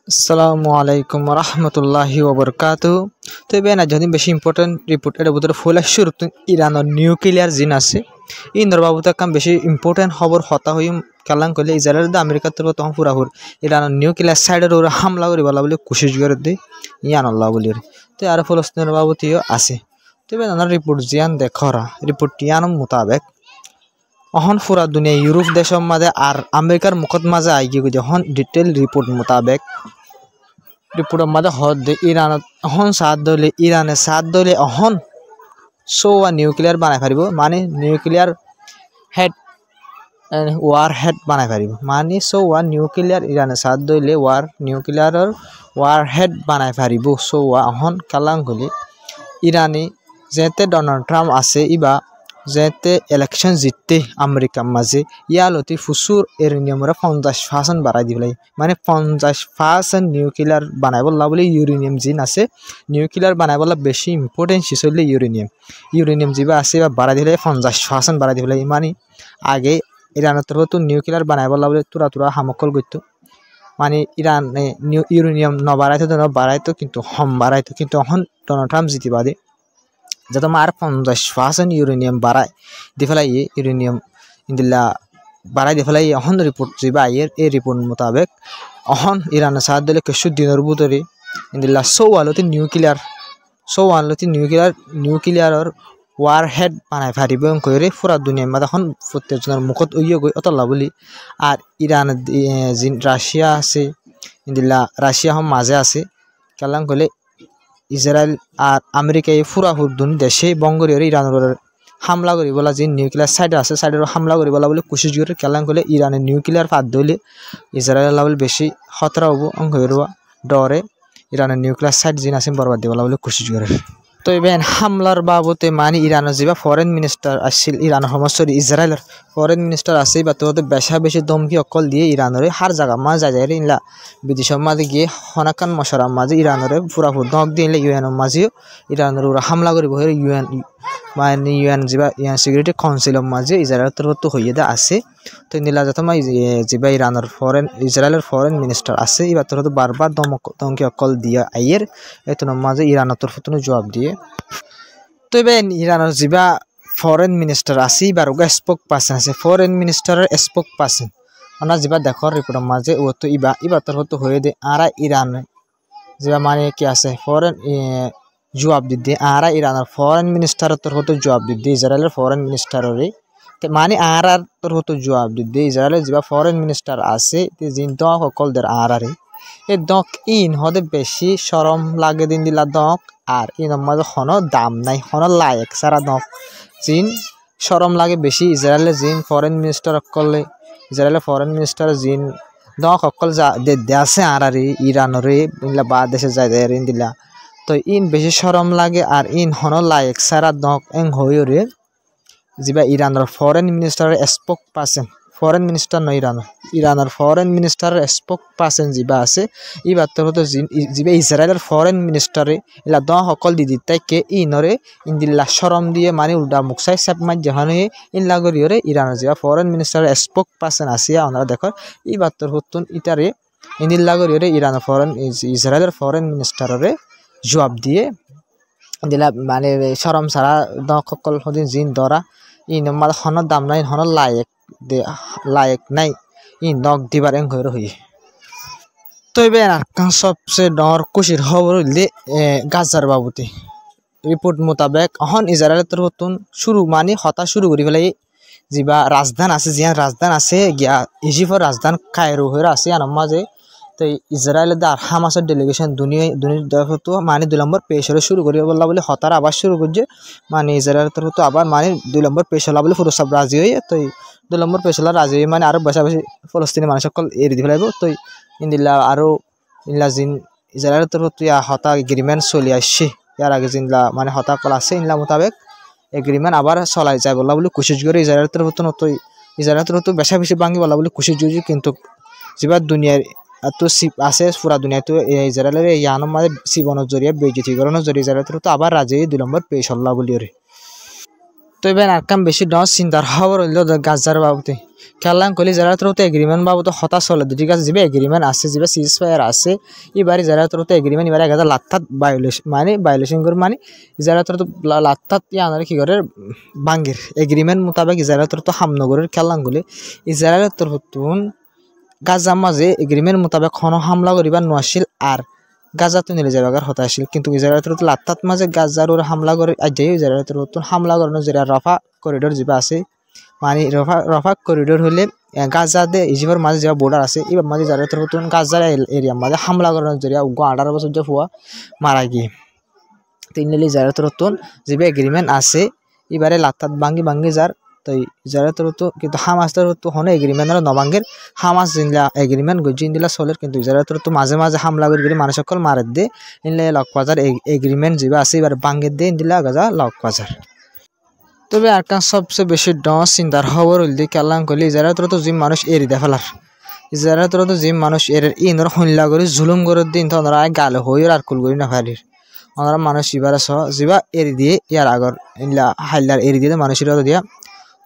আসসালামু আলাইকুম রহমতুল্লাহি ওবরকাতু। তো এবার না যদি বেশি ইম্পর্টেন্ট রিপোর্ট এর ভিতরে ফুলা শুরু ইরানের নিউক্লিয়ার জিন আছে ইন্দর বাবুতে কাম বেশি ইম্পর্টেন্ট খবর হতা হই কালাং করলে ইসরায়েল দা আমেরিকা তো তখন পুরা হুর ইরানের নিউক্লিয়ার সাইডের ওরা হামলা করি বলা বলে কোশিশ করে দে ইয়ান আল্লাহ বলি তো আর ফলস্তিনের বাবুতিও আছে। তো এবার নানা রিপোর্ট জিয়ান দেখরা রিপোর্ট ইয়ান মোতাবেক অহন পুরা দুনিয়া ইউরোপ দেশের মাঝে আর আমেরিকার মুখত মাঝে আইগি যখন ডিটেল রিপোর্ট মোতাবেক রিপোর্টের মাঝে হদ দে ইরানত অহন সাত দলে ইরানে সাত দলে অহন সোয়া নিউক্লিয়ার বানাই পারিব মানে নিউক্লিয়ার হেড ওয়ার হেড বানাই পারিব মানে সোয়া নিউক্লিয়ার ইরানে সাত দলে নিউক্লিয়ারের ওয়ার হেড বানাই পারিব সোয়া অহন কালাং হলে ইরানি যেতে ডোনাল্ড ট্রাম্প আছে ইবা যেতে ইলেকশন জিততে আমেরিকার মাঝে ইয়ালতি ফুসুর ইউরেনিয়ামরা 50% বাড়াই দিবলাই মানে 50% নিউক্লিয়ার বানাই বললা বলে ইউরেনিয়াম জিন আছে নিউক্লিয়ার বানাই বললা বেশি ইম্পর্টেন্ট সিস হইলে ইউরেনিয়াম যিবা আছে বা বাড়াই দিলে 50% বাড়াই দিবলাই মানে আগে ইরানের তরফ তো নিউক্লিয়ার বানাই বললা বলে তুরা হামকল করতো মানে ইরান ইউরেনিয়াম ন বাড়াইতো তো ন বাড়াইতো কিন্তু হম বাড়াইতো কিন্তু এখন ডোনাল্ড ট্রাম্প জিতিবাদে যত মার 50% ইউরেনিয়াম বাড়ায় দিফেলাই ইউরেনিয়াম ইন্দিল্লা বাড়াই দিফেলাই অহন রিপোর্ট যিবা আইয়ের এই রিপোর্ট মোতাবেক অহন ইরানের সাথ দিলে কিছু দিনের ভিতরে ইন্দিল্লা সৌয়ালতি নিউক্লিয়ারের ওয়ার হেড বানাই ফারিব কইরে পুরা দুনিয়ার মাঝে এখন প্রত্যেকজনের মুখত উইয়ে গই অতলা বলি আর ইরান রাশিয়া আছে ইন্দিল্লা রাশিয়া হম মাঝে আছে কেলাম কইলে ইসরায়েল আর আমেরিকা এই ফুরাহুর দুন দেশে বঙ্গরীয় ইরানের হামলা করি বলা যে নিউক্লিয়ার সাইড আছে সাইডের হামলা করি বলা বলে কোশিশ করে কেলাং করলে ইরানের নিউক্লিয়ার ফাঁদ ধরলে ইসরায়েল বলে বেশি খতরা হবো অঙ্ক ডরে ইরানের নিউক্লিয়ার সাইড জিন আছে বরবাদ দিয়ে বলা বলে কোশিশ করে। তো এবার হামলার বাবতে মানে ইরানের যা ফরেন মিনিস্টার আসছিল ইরানের সমস্যা ইসরায়েলের ফরেন মিনিস্টার আছে বা তো বেশি দমকি অকল দিয়ে ইরানের হার জায়গা মাঝে যায় ইনলা বিদেশের মাঝে গিয়ে হনাকান মশারার মাঝে ইরানের পুরাপুর দক দিয়ে ইউএনের মাঝেও ইরানের ওরা হামলা করিব ইউএন মানে ইউএন ইউএন সিকিউরিটি কাউন্সিলের মাঝে ইসরায়েলের তরফ তো হইয়ে দে আছে তো নীলা যত যা ইসরায়েলের ফরেন মিনিস্টার আছে এবার তোর বারবার দমকি অকল দিয়ে আইয়ের এই তোর মাঝে ইরানের তরফ তো জবাব দিয়ে। তো এবার ইরানের যা ফরেন মিনিস্টার আছে এবার স্পোক পার্সন আছে ফরেন মিনিস্টারের স্পোক পার্সন ওনার যা দেখর রিপোর্টের মাঝে ও তো ইবার তরফ তো হয়ে দে আরা ইরান যা মানে কি আছে ফরেন জবাব দিতে আরা ইরানের ফরেন মিনিস্টারের তরফ তো জবাব দিতে ইসরায়েলের ফরেন মিনিস্টারের মানে আর তরফ তো জবাব দিতে ইসরায়েলের যা ফরেন মিনিস্টার আছে জিন দক সকলদের আরে এই দক ইন হদে বেশি সরম লাগে দিন দিলা দক আর ইন মাঝে হনো দাম নাই হনো লায়ক সারা দক জিন সরম লাগে বেশি ইসরায়েলের জিন ফরেন মিনিস্টার করলে ইসরায়েলের ফরেন মিনিস্টার জিন দক সকল যা আছে আর ইরানরে ইনলা বা দেশে যায় ইন দিলা তো ইন বেশি সরম লাগে আর ইন হনো লায়ক সারা দক এং হইরে যা ইরানের ফরেন মিনিস্টারের স্পোক পার্সন ফরেন মিনিস্টার নয় ইরানের ফরেন মিনিস্টারের স্পোক পার্সন যা আছে ইবার তরফ যা ইসরায়েলের ফরেন মিনিস্টারে ইলা দ সকল দি দিতাই কে ইনরে ইন্দিল্লা সরম দিয়ে মানে উল্টা মুখসাই সাপ মাই যখন ইনলা গরিয়রে ইরানের যা ফরেন মিনিস্টারের স্পোক পার্সন আছে ওনারা দেখো ইবার তরফ ইটারে ইন্দিল্লা গরিয়রে ইরানের ইসরায়েলের ফরেন মিনিস্টারে জবাব দিয়ে দিলা মানে সরম সারা দ সকল সদিন জিন ধরা ইন মাল হনর দাম নাই হনর লায়ক নাই ইন নক দিবার এং হয়ে তো এবার সবচেয়ে ডর খুশির খবর হইলে গাজার বাবুতে রিপোর্ট মোতাবেক এখন ইসরায়েলের তরফ শুরু মানে হতা শুরু করি ফেলাই যা রাজধান আছে রাজধান আছে গিয়া ইজিপ্টর রাজধান কায়রো হয়ে আছে আনার মাঝে তো ইসরায়েলের আর হামাসের ডেলিগেশন দুনিয়ার তো মানে 2 নম্বর পেশরে শুরু করি বললা বলে হতার আবার শুরু করছে মানে ইসরায়েলের তরফ তো আবার মানে 2 নম্বর পেশলা বলে পুরো সব রাজি হয়ে তো 2 নম্বর পেশলা রাজি হয়ে মানে আরো বেশি ফলস্তিনি মানুষ সকল এড়ি দিয়ে ফেলাইব তো ইন্দিল্লা আরো ইনলা জিন ইসরায়েলের তরফ তো হতা এগ্রিমেন্ট চলে আসছে ইয়ার আগে জিনলা মানে হতা কল আছে ইনলা মোতাবেক এগ্রিমেন্ট আবার চলাই যায় বললা বলে কোশিশ করে ইসরায়েলের তরফ তো ইসরায়েলের তরফ তো বেশি ভাঙি বলা বলে কোশিশ জুজি কিন্তু যা দুনিয়ার তো আছে পুরা দুনিয়া তো ইসরায়েলের ইয়ানোর মাঝে জীবনের জরিয়া বেজিতিকরণের জরিয়া ইসরায়েলের তো আবার রাজে 2 নম্বর পেশ হল্লা বলি রে। তো এবার আরকাম বেশি ডস চিন্তার খবর হইল গাজার বাবদে খেলাম কলি যারা তোর এগ্রিমেন্ট বাবদ হতা চলে ঠিক আছে যাবে এগ্রিমেন্ট আছে যাবে সিজ ফায়ার আছে এবারে যারা তোর এগ্রিমেন্ট এবারে গাজা লাত্তাত ভায়োলেশন মানে ভায়োলেশন করে মানে যারা তোর লাত্তাত ইয়ানারে কি করে বাঙ্গির এগ্রিমেন্ট মোতাবেক যারা তোর হামনগরের খেলাম গলি ইসরায়েল তোর হতুন গাজা মাঝে এগ্রিমেন্ট মোতাবেক খন হামলা করিবা নোয়াছিল আর গাজা তো নিলে যাবার হতা আসছিল কিন্তু ইসরায়েলের তো লাত্তাত মাঝে গাজার ওর হামলা করে আজই ইসরায়েলের তো হামলা করানো যেটা রফা করিডোর যা আছে মানে রফা করিডোর হলে গাজা দে ইজিবার মাঝে যা বর্ডার আছে এবার মাঝে যারা তোর নতুন গাজার এরিয়া মাঝে হামলা করানোর জরিয়া 18 বছর যে ফুয়া মারা গিয়ে তিনলি যারা তোর নতুন যে এগ্রিমেন্ট আছে এবারে লাত্তাত ভাঙ্গি যার তো যারা তোর তো কিন্তু হামাস তোর তো হনে এগ্রিমেন্ট নবাঙ্গের হামাস জিনলা এগ্রিমেন্ট গজিন দিলা চলের কিন্তু যারা তোর তো মাঝে হামলা করে মানুষ সকল মারে দে ইনলে লকবাজার এগ্রিমেন্ট যা আছে এবার ভাঙ্গের দে দিলা গাজা লকবাজার তবে আরকান সবচেয়ে বেশি ডস চিন্তার খবর হইল কেলাম কলি যারা তোর তো জিম মানুষ এরি দে ফেলার যারা তোর তো জিম মানুষ এর ইনর হল্লা করে জুলুম করে দিন তো ওনারা গালে হই আর কুল করি না ফারির ওনারা মানুষ ইবার যা এরি দিয়ে ইয়ার আগর ইনলা হাইলার এরি দিয়ে মানুষের দিয়া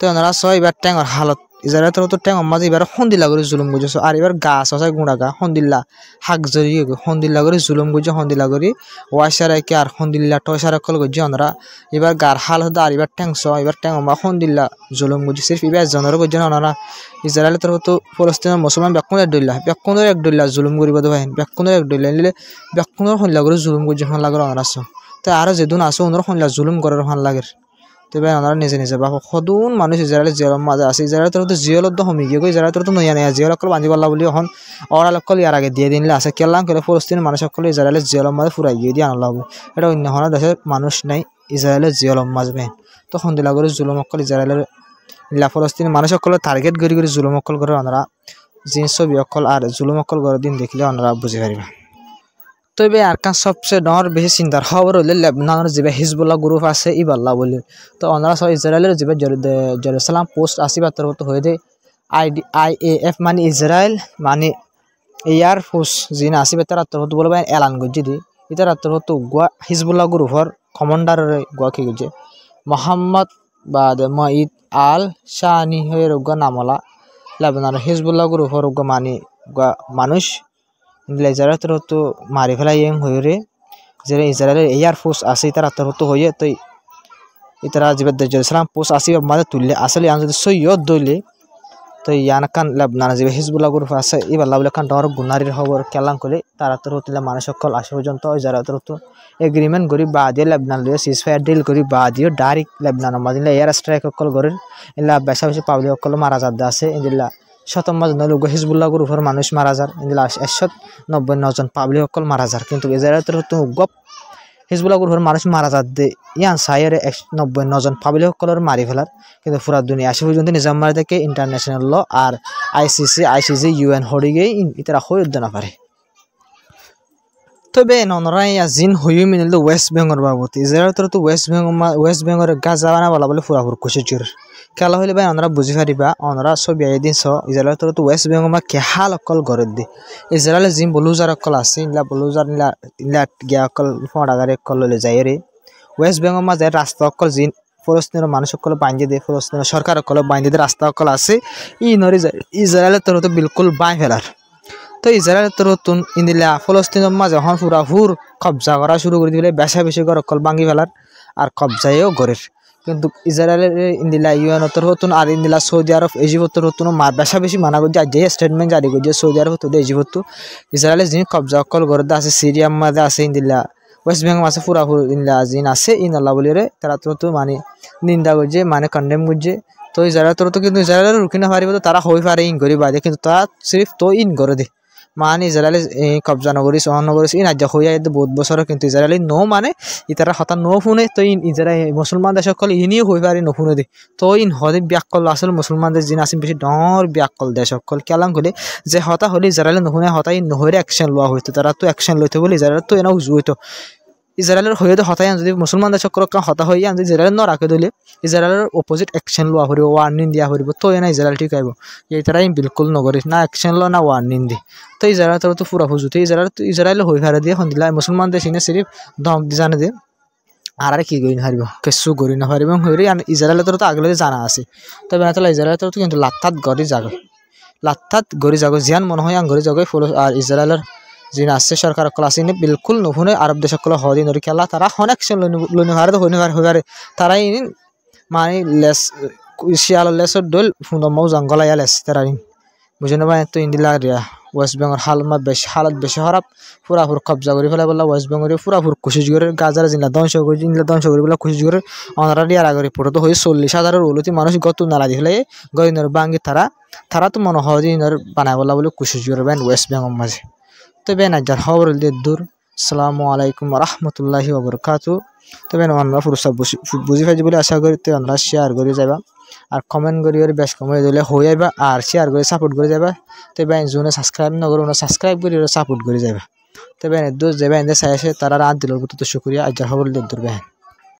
তো ওনারা এবার ট্যাঙর হালত যারা তোর তো ট্যাঙর মাঝে এবার সন্দিল্লা করে জুলুম গুজেছ আর এবার গাছ আছে গুঁড়া গা সন্দিল্লা হাক জড়িয়ে সন্দিল্লা করে জুলুম গুজে সন্দিল্লা করে ওয়াইসারাইকে আর সন্দিল্লা টয়সারা কল গুজে ওনারা এবার গার হাল হতে আর এবার ট্যাংস এবার ট্যাঙর মা সন্দিল্লা জুলুম গুজে সির্ফ এবার জনের গুজে ওনারা ইসরায়েলের তোর তো ফলস্তিনের মুসলমান বেকুনের এক ডইলা জুলুম করিব তো ভাই বেকুনের এক ডইলা নিলে বেকুনের সন্দিল্লা করে জুলুম গুজে হান লাগে ওনারা তো আরো যেদিন আসো ওনার সন্দিল্লা জুলুম করার হান লাগে তবে ওনারা নিজে বাপ সদুন মানুষ ইসরায়েলের জিয়লৰ মাঝে আছে ইসরায়েলের তোর তো জিয়লত হমি গিয়ে ইসরায়েল তোর তো নয়া নয়া জিয়ল অকল বান্ধি পাল্লা বলি এখন ওরা অকল ইয়ার আগে দিয়ে দিনলে আছে কেলাম করে ফলস্তিনের মানুষ সকল ইসরায়েলের জিয়লৰ মাঝে ফুৰাই গিয়ে দিয়ে আনলা হবে এটা অন্য কোনো দেশেৰ মানুষ নাই ইসৰায়েলেৰ জিয়লৰ মাঝে বেন তো সন্দিলা করে জুলুম অকল ইসরায়েলের ফলস্তিনের মানুষ সকল টার্গেট করি জুলুম অকল করে ওনারা জিনিস ছবি অকল আর জুলুম অকল করে দিন দেখলে ওনারা বুঝে পারিবা তবে আরকান সবচেয়ে ডর বেশি চিন্তার খবর হইলে লেবনানের যে হিজবুল্লাহ গ্রুপ আছে ইবাল্লাহ বলি তো ওনারা সব ইসরায়েলের যে জেরুসালাম পোস্ট আসিবার তরফ হয়ে দে IAF মানে ইসরায়েল মানে এয়ার ফোর্স যিনি আসিবে তার তরফ বলবে এলান গজি দি ইতার তরফ গুয়া হিজবুল্লাহ গ্রুপর কমান্ডারের গুয়া কি গজে মোহাম্মদ বাদ মঈদ আল শানি হয়ে রোগ নামলা লেবনানের হিজবুল্লাহ গ্রুপর রোগ মানে গুয়া মানুষ যারা তোর তো মারি ফেলাই হয়ে রে যারা ইসরায়েলের এয়ার ফোর্স আছে তারা তোর তো হয়ে তো ইতারা জেরুসালাম পোস্ট আসি মাঝে তুললে আসলে আমি যদি সৈয়দ দইলে তো ইয়ানকান লেবনান যে হিজবুল্লাহ গ্রুপ আছে এবার লাভলেখান ডর গুনারির খবর কেলাম করে তারা তোর তুলে মানুষ সকল আসে পর্যন্ত যারা তোর তো এগ্রিমেন্ট করি বা দিয়ে লেবনান লিয়ে সিজ ফায়ার ডিল করি বা দিয়ে ডাইরেক্ট লেবনানের মাঝে এয়ার স্ট্রাইক সকল করে এলা বেশা বেশি পাবলিক সকল মারা যাতে আছে ইন্দিল্লা শতমাজ নলুগ হিজবুল্লাহ গ্রুপের মানুষ মারা যার ইন্দিল্লা 199 জন পাবলিক সকল মারা যার কিন্তু ইসরায়েলের তো গপ হিজবুল্লাহ গ্রুপের মানুষ মারা যাত দে ইয়ান সাইরে 199 জন পাবলিক সকলের মারি ফেলার কিন্তু পুরা দুনিয়া আসে পর্যন্ত নিজাম মারি থেকে ইন্টারন্যাশনাল ল আর ICC UN হরি গিয়ে ইতারা হয়ে উদ্য না পারে তবে ওনারা জিন হয়ে মিনিল ওয়েস্ট বেঙ্গল বাবদ ইসরায়েলের তো ওয়েস্ট বেঙ্গল গাজা বানা বলা বলে পুরা পুরো কুশিচুর খেলা হইলে ভাই ওনারা বুঝি পারিবা ওনারা ছবি দিন ইসরায়েলের তো ওয়েস্ট বেঙ্গল মা কেহাল অকল গড়ে দি ইসরায়েলের জিম বলুজার অকল আছে বলুজার গিয়া অকল ফড়াগারে অকল ললে যায় রে ওয়েস্ট বেঙ্গল মা যায় রাস্তা অকল জিন ফলস্তিনের মানুষ সকল বাইন্ধি দিয়ে ফলস্তিনের সরকার সকল বাইন্ধি দিয়ে রাস্তা সকল আছে নরি যায় ইসরায়েলের তোর তো বিলকুল বাই ফেলার তো ইসরায়েলের তোর তুন ইন্দিলা ফলস্তিনের মাঝে যখন পুরা হুর কবজা করা শুরু করে দিলে বেশা বেশি ঘর অকল ভাঙি ফেলার আর কবজায়ও গড়ের কিন্তু ইসরায়েলের ইন্দিলা UN তোর হতুন আর ইন্দিলা সৌদি আরব ইজিপ্ট তোর হতুন বেশা বেশি মানা করছে আর যে স্টেটমেন্ট জারি করছে সৌদি আরব হতো ইজিপ্ট ইসরায়েলের যিনি কবজা অকল গড়ে আছে সিরিয়ার মাঝে আছে ইন্দিলা ওয়েস্ট বেঙ্গল আছে পুরা ইন্দিলা জিন আছে ইনআল্লাহ বলি রে তারা তো মানে নিন্দা করছে মানে কন্ডেম করছে তো ইসরায়েল তোর তো কিন্তু ইসরায়েলের রুখি না পারিব তো তারা হয়ে পারে ইন করি বাদে কিন্তু তারা সিরিফ তো ইন করে দে মানে ইসরায়েলে কবজা নগরী সহন নগরী ইন আজ হয়ে যায় বহুত বছর কিন্তু ইসরায়েলি নো মানে ইতারা হতা নো শুনে তো ইন ইসরায়েল মুসলমান দেশ সকল ইনিও হয়ে পারে নশুনে দে তো ইন হদে ব্যাকল আসলে মুসলমানদের যিনি আছে বেশি ডর ব্যাকল দেশ সকল কেলাম করে যে হতা হলে ইসরায়েলে নশুনে হতা ইন নহরে অ্যাকশন লওয়া হইতো তারা তো অ্যাকশন লইতে বলে ইসরায়েল তো এনা উজু হইতো ইসরায়েলের হয়ে হতাই যদি মুসলমান দেশ সকল হতা হয়ে যদি ইসরায়েল ন রাখে দিলে ইসরায়েলের অপোজিট অ্যাকশন লওয়া হরিব ওয়ার্নিং দিয়া হরিব তো এনা ইসরায়েল ঠিক আইব এইটারা বিলকুল নগরী না অ্যাকশন ল না ওয়ার্নিং দি তো ইসরায়েল তো পুরা হুজুতে ইসরায়েল হয়ে ফারে দিয়ে দিলা মুসলমান দেশ ইনে সিরিফ ধমক দি জানে দে আর কি গই না হারিব কিছু গরি না পারিব হইরে ইসরায়েলের তো আগলে জানা আছে তবে না তাহলে ইসরায়েলের তো কিন্তু লাত্তাত গরি যাবে লাত্তাত গরি যাগো জিয়ান মনে হয় আং গরি যাগো ফলো আর ইসরায়েলের যিনি আছে সরকার ক্লাসিনে বিলকুল নহুনে আরব দেশকল হদিন ওর খেলা তারা অনেক লইনে ভারে তো হইনে তারাই মানে লেস শিয়াল লেসর দল ফুনমাও জঙ্গলায়া লেস তারাই বুঝেন না তো ইন্দিলা রিয়া ওয়েস্ট বেঙ্গল হালত বেশি খারাপ পুরাপুর কবজা করে ফেলা বলা ওয়েস্ট বেঙ্গলের পুরাপুর কোশিশ করে গাজার জিলা ধ্বংস করে বলা কোশিশ করে অনারা দিয়ার আগে রিপোর্ট তো হয়ে 40,000-এর ওলতি মানুষ গত নালা দিলে গইনর বাঙ্গি তারা তো মনে হয় দিনর বানায় বলা বলে কোশিশ করে বেন ওয়েস্ট বেঙ্গল মাঝে তো বেন আজার খবর দূর আসসালামু আলাইকুম রহমতুল্লাহি ওবরকাতু তো বেন আমরা পুরুষ বুঝি পাইছি বলে আশা করি তো আমরা শেয়ার করে যাবা আর কমেন্ট করি বেশ কমে দিলে হয়ে যাবা আর শেয়ার করে সাপোর্ট করে যাবা তো বেন জোনে সাবস্ক্রাইব না করো সাবস্ক্রাইব করে সাপোর্ট করে যাবা তো বেন দোষ যাবে চাই আসে তারা রাত দিল তো শুক্রিয়া আজার খবর দূর বেন